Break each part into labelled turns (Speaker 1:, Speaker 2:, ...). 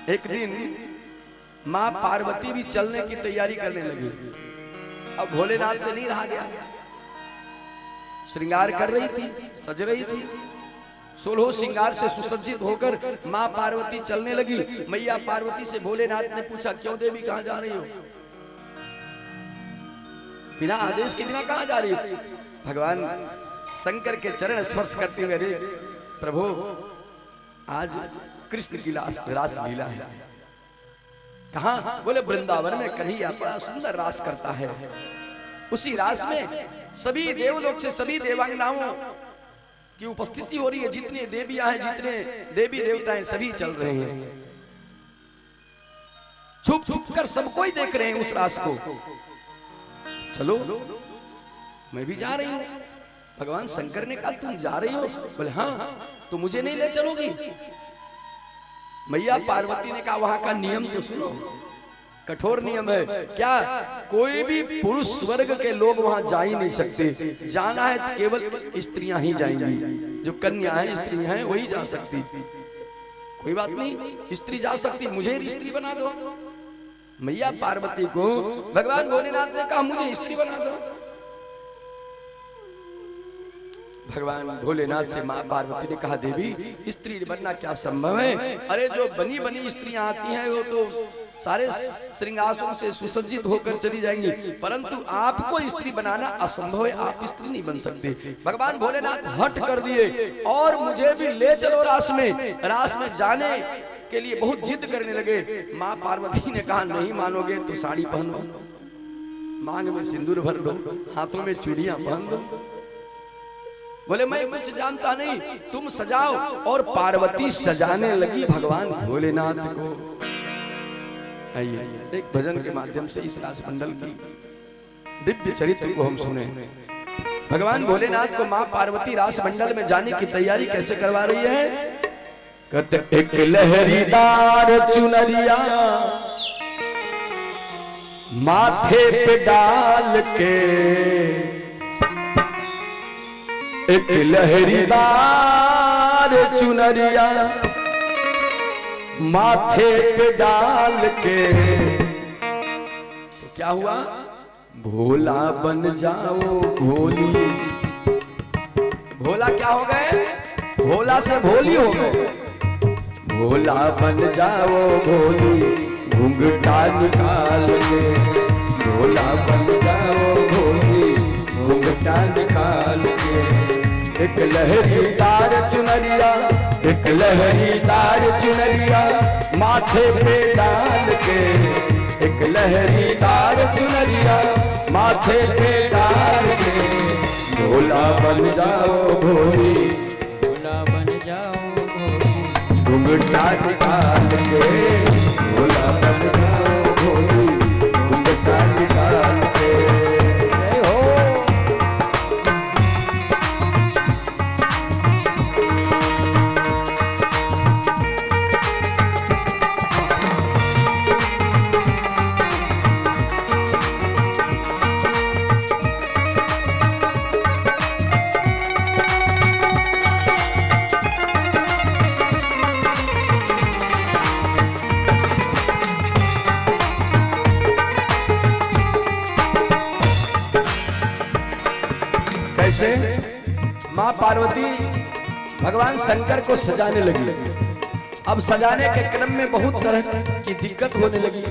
Speaker 1: एक दिन मां पार्वती भी चलने की तैयारी करने लगी। अब भोलेनाथ से नहीं रहा गया, श्रृंगार कर रही थी, सज रही थी, 16 श्रृंगार से सुसज्जित होकर मां पार्वती चलने लगी। मैया पार्वती से भोलेनाथ ने पूछा, क्यों देवी कहां जा रही हो? बिना आदेश के बिना कहां जा रही हो? भगवान शंकर के चरण स्पर्श करते हुए, अरे प्रभु आज कृष्ण की रास लीला है। कहां? बोले वृंदावन में कन्हैया बड़ा सुंदर रास करता है। उसी रास में सभी देवलोक से सभी देवांगनाओं की उपस्थिति हो रही है। जितनी देवियां हैं, जितने देवी देवता हैं, सभी चल रहे हैं। छुप छुप कर सबको ही देख रहे हैं उस रास को। चलो मैं भी जा रही हूं। भगवान शंकर ने कहा, तुम जा रही हो? बोले हाँ। तो मुझे नहीं ले चलोगी? मैया पार्वती ने कहा, वहां का नियम तो सुनो, कठोर नियम है। क्या? कोई भी पुरुष वर्ग के लोग वहां जा ही नहीं सकते। जाना है तो केवल स्त्रियां ही जाएंगी। जो कन्या है, स्त्री हैं, वही जा सकती। कोई बात नहीं, स्त्री जा सकती, मुझे स्त्री बना दो। मैया पार्वती को भगवान भोलेनाथ ने कहा, मुझे स्त्री बना दो। भगवान भोलेनाथ से मां पार्वती ने कहा, देवी स्त्री बनना क्या संभव है? अरे जो बनी बनी स्त्रियां आती हैं वो तो सारे श्रृंगारों से सुसज्जित होकर चली जाएंगी, परंतु आपको स्त्री बनाना असंभव है, आप स्त्री नहीं बन सकते। भगवान भोलेनाथ हट कर दिए और मुझे भी ले चलो रास में। रास में जाने के लिए बहुत जिद करने लगे। मां पार्वती ने कहा, नहीं मानोगे तो साड़ी पहन लो, मांग में सिंदूर भर लो, हाथों में चूड़ियां पहन लो। बोले मैं कुछ जानता नहीं, तुम सजाओ। और पार्वती सजाने लगी भगवान भोलेनाथ को। आइए एक भजन के माध्यम से इस रास मंडल की दिव्य चरित्र को हम सुने। भगवान भोलेनाथ को मां पार्वती रास मंडल में जाने की तैयारी कैसे करवा रही है? कहते, एक लहरीदार चुनरिया माथे पे डाल के, एक लहरीदार चुनरिया माथे पे डाल के। तो क्या हुआ? भोला बन जाओ भोली। भोला क्या हो गए? भोला से भोली हो गए। भोला बन जाओ भोली, घूंघटा निकाल के। भोला बन जाओ भोली, घूंघटा निकाल के। एक लहरीदार चुनरिया, एक लहरीदार चुनरिया माथे पे डाल के। एक लहरीदार चुनरिया माथे पे डाल के। भोला बन जाओ भोली, भोला बन जाओ भोली, घूंघटा निकाल के। भोला बन जाओ भोली, घूंघटा निकाल के। मां पार्वती भगवान शंकर को सजाने लगी। अब सजाने के क्रम में बहुत तरह की दिक्कत होने लगी।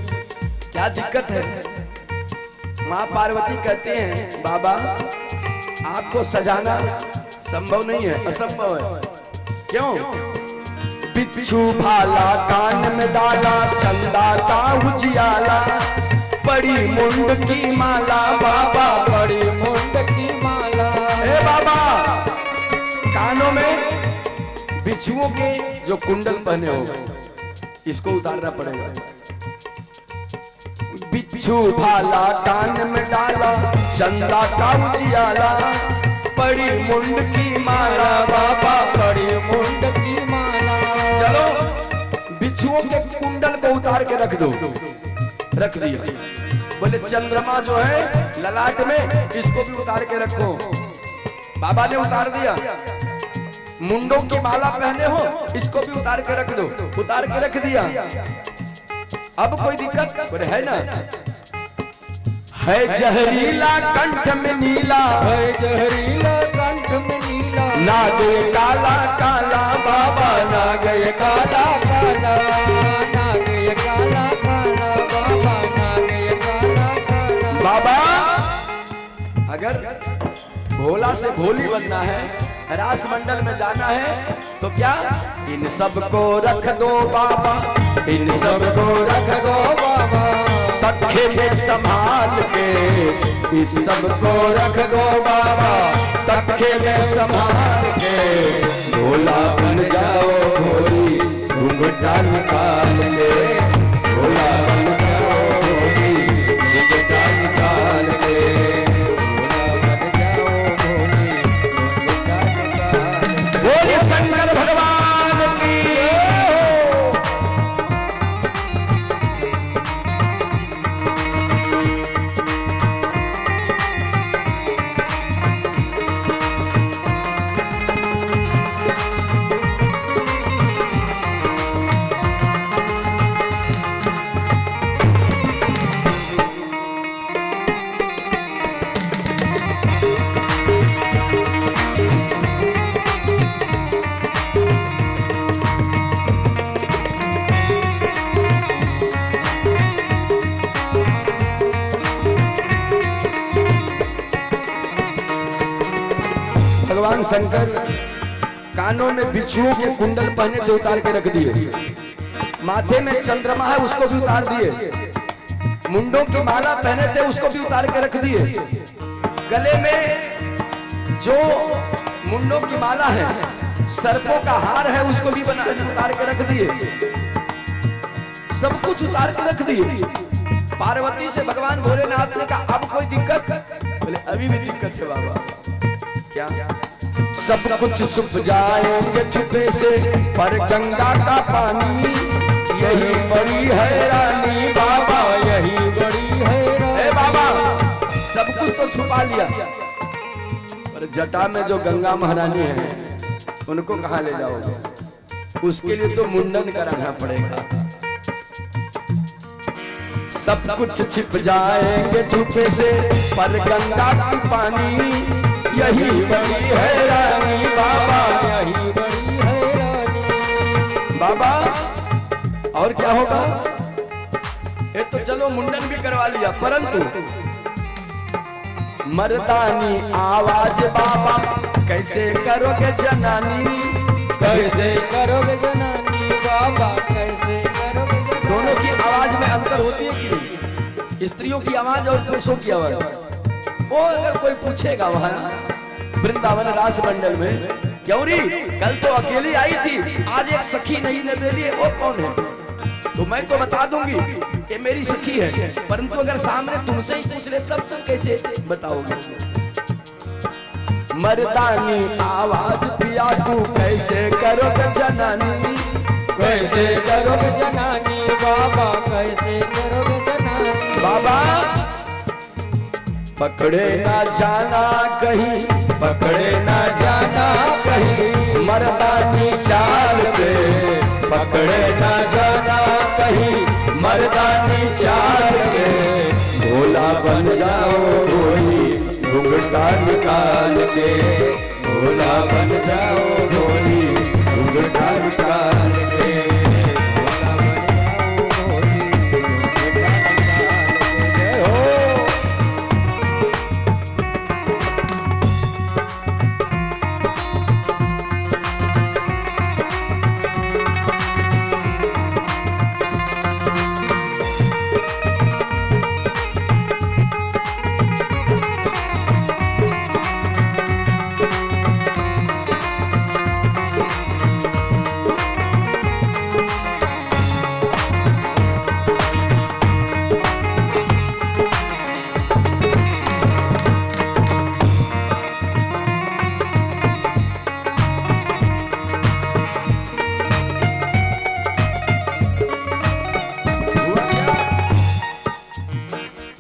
Speaker 1: क्या दिक्कत है? मां पार्वती कहते हैं, बाबा आपको सजाना संभव नहीं है, असंभव है। क्यों? बिच्छू भाला कान में डाला, चंदा का उजियाला, बड़ी मुंड की माला बाबा, बड़ी मुंड की माला। ए बाबा, कानों में बिच्छुओं के जो कुंडल पहने हो इसको उतारना पड़ेगा। बिच्छू भाला कान में डाला, चंदा का उजियाला, बड़ी मुंड की माला बाबा, बड़ी मुंड की माला। चलो बिच्छुओं के कुंडल को उतार के रख दो। रख दिया। बोले चंद्रमा जो है ललाट में, इसको भी उतार के रखो। बाबा ने उतार दिया। मुंडों की माला पहने हो, इसको भी उतार के रख दो। उतार के रख दिया, अब कोई दिक्कत बोले है ना। है जहरीला कंठ में नीला,
Speaker 2: है जहरीला कंठ में नीला,
Speaker 1: ना गए काला काला बाबा, ना गए काला
Speaker 2: काला, ना गए काला काला बाबा, ना गए काला काला
Speaker 1: बाबा। अगर भोला से भोली बनना है, रास मंडल में जाना है, तो क्या इन सबको रख दो बाबा, इन सबको रख दो बाबा, तख्ते में संभाल के, इस सबको रख दो बाबा, तख्ते में संभाल के। भोला बन जाओ भोली, घूंघटा निकाल के, भोला बन जाओ भोली, घूंघटा निकाल के। बोले शंकर भगवान की। भगवान शंकर कानों में बिच्छुओं के कुंडल पहने थे, उतार के रख दिए। माथे में चंद्रमा है, उसको भी उतार दिए। मुंडों की माला पहने थे, उसको भी उतार के रख दिए। गले में जो मुंडों की माला है, सर्पों का हार है, उसको भी उतार के रख दिए। सब कुछ उतार के रख दिए। पार्वती से भगवान भोलेनाथ ने कहा अब कोई दिक्कत? बोले अभी भी दिक्कत है बाबा। क्या? सब कुछ छुप जाएंगे छुपे से, पर गंगा का पानी यही बड़ी हैरानी बाबा,
Speaker 2: यही बड़ी हैरानी
Speaker 1: बाबा। सब कुछ तो छुपा लिया, पर जटा में जो गंगा महारानी है उनको कहाँ ले जाओगे? उसके लिए तो मुंडन कराना पड़ेगा। सब कुछ छिप जाएंगे छुपे से, पर गंगा का पानी यही बड़ी हैरानी बाबा,
Speaker 2: यही बड़ी हैरानी
Speaker 1: बाबा। और क्या होगा? ये तो चलो मुंडन भी करवा लिया, परंतु मर्दानी आवाज बाबा कैसे करोगे जनानी,
Speaker 2: कैसे करोगे जनानी बाबा, कैसे करोगे जनानी?
Speaker 1: दोनों की आवाज में अंतर होती है कि स्त्रियों की आवाज और पुरुषों की आवाज। वो अगर कोई पूछेगा वहां वृंदावन रास मंडल में, क्योंरी कल तो अकेली आई थी, आज एक सखी नहीं ने दे लिए, वो कौन है? तो मैं तो बता दूंगी कि मेरी सखी है, परंतु अगर सामने तुमसे ही पूछ ले तब तुम कैसे बताओगे? मर्दानी आवाज पिया तू कैसे करोगे जनानी,
Speaker 2: कैसे करोगे जनानी बाबा, कैसे करोगे जनानी
Speaker 1: बाबा। पकड़े ना जाना कहीं, पकड़े ना जाना कहीं, मर्दानी चाल पे पकड़े ना जाना कहीं, मर्दानी चाल पे। भोला बन जाओ भोली, घूंघटा निकाल के, भोला बन जाओ भोली, घूंघटा निकाल के, भोला बन जाओ भोली, घूंघटा निकाल के। जय हो।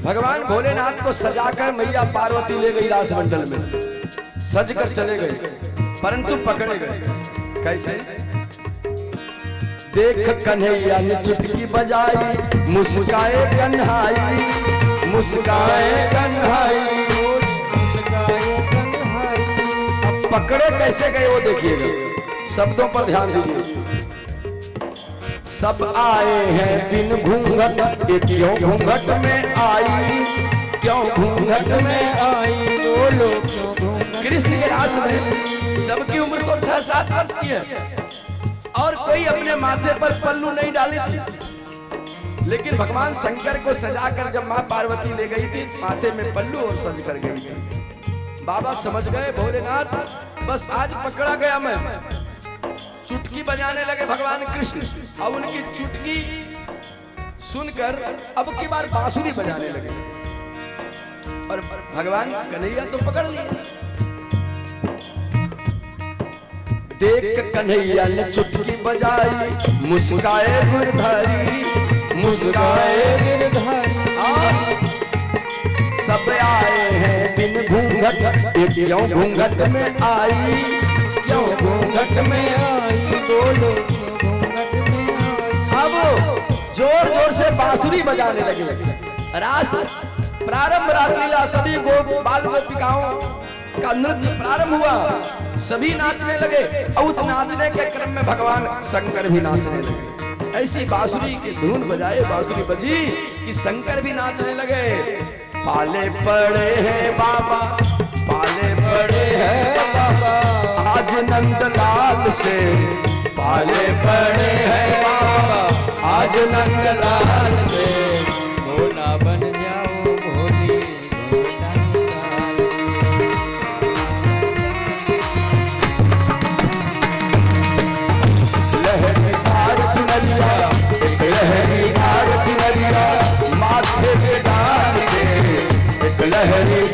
Speaker 1: भगवान भोलेनाथ को सजाकर मैया पार्वती ले गई रास मंडल में, सज कर चले गए। परंतु पकड़े गए। कैसे? देख कन्हैया ने चुटकी बजाई, मुस्काए कन्हाई, मुस्काए कन्हाई। अब पकड़े कैसे गए वो देखिएगा, शब्दों पर ध्यान दीजिए। सब आए हैं बिन घूंघट, ये क्यों घूंघट में आई, क्यों घूंघट में आई, बोलो क्यों घूंघट। कृष्ण के रास में सबकी उम्र तो 6-7 वर्ष की है और कोई अपने माथे पर पल्लू नहीं डाली थी, लेकिन भगवान शंकर को सजाकर जब मां पार्वती ले गई थी माथे में पल्लू और सज कर गई थी। बाबा समझ गए भोलेनाथ बस आज पकड़ा गया मैं। चुटकी बजाने लगे भगवान कृष्ण और उनकी चुटकी सुनकर अब की बार बांसुरी बजाने लगे और भगवान कन्हैया तो पकड़ लिए। देख कन्हैया ने चुटकी बजाई, मुस्काए गिरधारी, मुस्काए गिरधारी। और सब आए हैं बिन घूंघट, ये क्यों घूंघट में आई, क्यों घूंघट में आई, बोलो घूंघट में आई। अब जोर जोर से बांसुरी बजाने लगे। रास प्रारंभ, रासलीला सभी बाल गोपिकाओं का नृत्य प्रारंभ हुआ, सभी नाचने लगे और उस नाचने के क्रम में भगवान शंकर भी नाचने लगे। ऐसी बांसुरी की धुन बजाए, बांसुरी बजी कि शंकर भी नाचने लगे। पाले पड़े हैं बाबा, पाले पड़े हैं बाबा, आज नंदलाल से पाले पड़े हैं बाबा, आज नंदलाल से। भोला बन जाओ भोली लहरीदार चुनरिया, एक लहरीदार चुनरिया, माथे पे डाल के एक लहरी